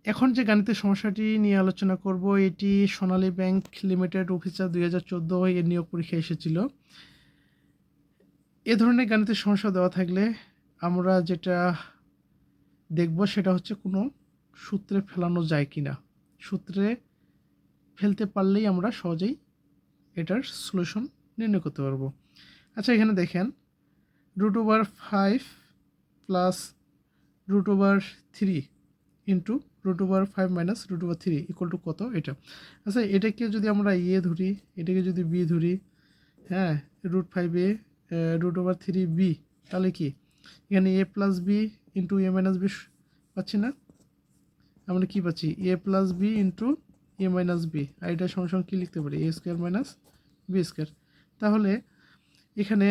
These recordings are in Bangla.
এখন যে গাণিতিক সমস্যাটি নিয়ে আলোচনা করব এটি সোনালী ব্যাংক লিমিটেড অফিসার 2014 এর নিয়োগ পরীক্ষায় এসেছিল। এ ধরনের গাণিতিক সমস্যা দেওয়া থাকলে আমরা যেটা দেখব সেটা হচ্ছে কোনো সূত্রে ফেলানো যায় কিনা। সূত্রে ফেলতে পারলেই আমরা সহজেই এটার সলিউশন নির্ণয় করতে পারবো। আচ্ছা, এখানে দেখেন √5 plus √3 into √5 minus √3 equal to কত? এটা। আচ্ছা, এটাকে যদি আমরা ধরি, এটাকে যদি বি ধরি, হ্যাঁ, √5a √3b, তাহলে কি এখানে a plus B into a minus B পাচ্ছি না? আমরা কি পাচ্ছি? a plus B into a minus B, আর এটা সঙ্গে সঙ্গে কী লিখতে পারি? a square minus B square. তাহলে এখানে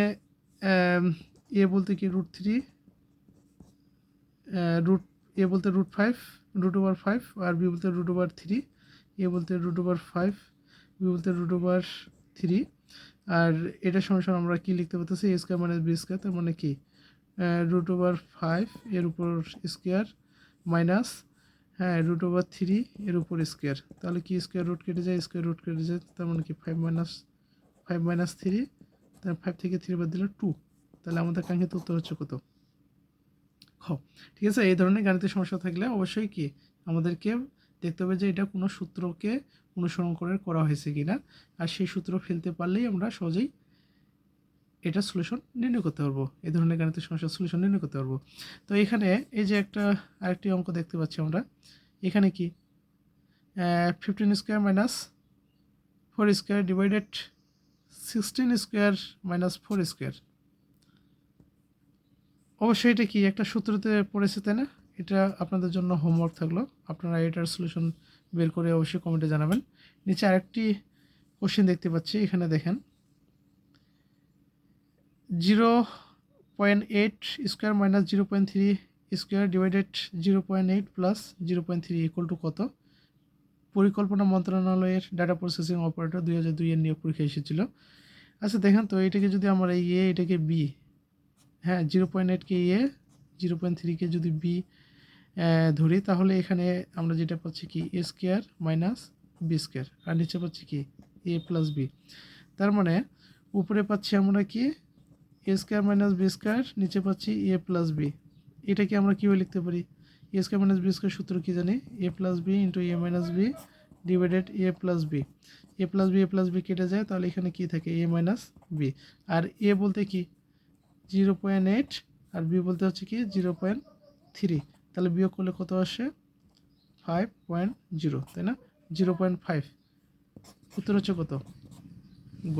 এ বলতে কি √3, এ বলতে √5 √5, আর বি বলতে √3, এ বলতে √5, বি বলতে √3, আর এটার সঙ্গে সঙ্গে আমরা কি লিখতে পারতেছি? a square minus B square, তার মানে কি √5 এর উপর স্কোয়ার মাইনাস, হ্যাঁ, √3 এর উপর স্কোয়ার। তাহলে কি স্কোয়ার রুট কেটে যায়, স্কোয়ার রুট কেটে যায়, তার মানে কি 5 মাইনাস 3, তার 5 থেকে 3 বাদ দিলে 2। তাহলে আমাদের কাঙ্ক্ষিত উত্তর হচ্ছে কত? খ। ঠিক আছে, এই ধরনের গাণিতিক সমস্যা থাকলে অবশ্যই কি আমাদেরকে দেখতে হবে যে এটা কোনো সূত্রকে অনুসরণ করে করা হয়েছে কিনা, আর সেই সূত্র ফেলতে পারলেই আমরা সহজেই এটা সলিউশন নির্ণয় করতে পারবো, এই ধরনের গাণিতিক সমস্যার সলিউশন নির্ণয় করতে পারবো। তো এখানে এই যে আরেকটি অঙ্ক দেখতে পাচ্ছি আমরা, এখানে কি 15 square minus 4 square divided 16 square minus 4 square. অবশ্যই এটা কি একটা সূত্রতে পড়েছে, তাই না? এটা আপনাদের জন্য হোমওয়ার্ক থাকলো, আপনারা এটার সলিউশন বের করে অবশ্যই কমেন্টে জানাবেন। নিচে আরেকটি কোশ্চেন দেখতে পাচ্ছি, এখানে দেখেন 0.8 square minus 0.3 square divided 0.8 plus 0.3 equal to কত? পরিকল্পনা মন্ত্রণালয়ের ডাটা প্রসেসিং অপারেটর 2002 এর নিয়োগ পরীক্ষা এসেছিল। আচ্ছা দেখেন তো, এটাকে যদি আমরা এটাকে বি, হ্যাঁ, 0.8কে 0.3কে যদি বি ধরি, তাহলে এখানে আমরা যেটা পাচ্ছি কি a square minus B square, আর নিচে পাচ্ছি কি a প্লাস বি। তার মানে উপরে পাচ্ছি আমরা কি a square minus B square, নিচে পাচ্ছি a প্লাস বি। এটাকে আমরা কীভাবে লিখতে পারি? a square minus B square সূত্র কী জানি? a plus B into a minus b divided a plus b. a plus b কেটে যায়, তাহলে এখানে কি থাকে? a minus B. আর a বলতে কি 0.8, আর বি বলতে হচ্ছে কি 0.3। তাহলে বিয়োগ করলে কত আসে? 5.0, তাই না? 0.5 উত্তর হচ্ছে কত? গ।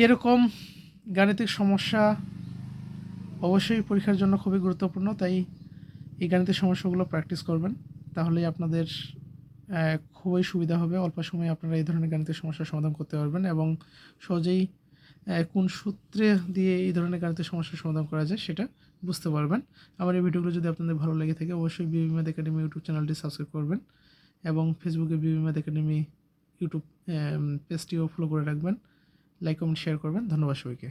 এরকম গাণিতিক সমস্যা অবশ্যই পরীক্ষার জন্য খুবই গুরুত্বপূর্ণ, তাই এই গাণিতিক সমস্যাগুলো প্র্যাকটিস করবেন, তাহলেই আপনাদের খুবই সুবিধা হবে। অল্প সময়ে আপনারা এই ধরনের গাণিতিক সমস্যার সমাধান করতে পারবেন এবং সহজেই কোন সূত্রে দিয়ে এই ধরনের গাণিতিক সমস্যার সমাধান করা যায় সেটা বুঝতে পারবেন। আমার এই ভিডিওগুলো যদি আপনাদের ভালো লেগে থাকে, অবশ্যই বিবি ম্যাথ একাডেমি ইউটিউব চ্যানেলটি সাবস্ক্রাইব করবেন এবং ফেসবুকে বিবি ম্যাথ একাডেমি ইউটিউব পেজটিও ফলো করে রাখবেন। লাইক কমেন্ট শেয়ার করবেন। ধন্যবাদ সবাইকে।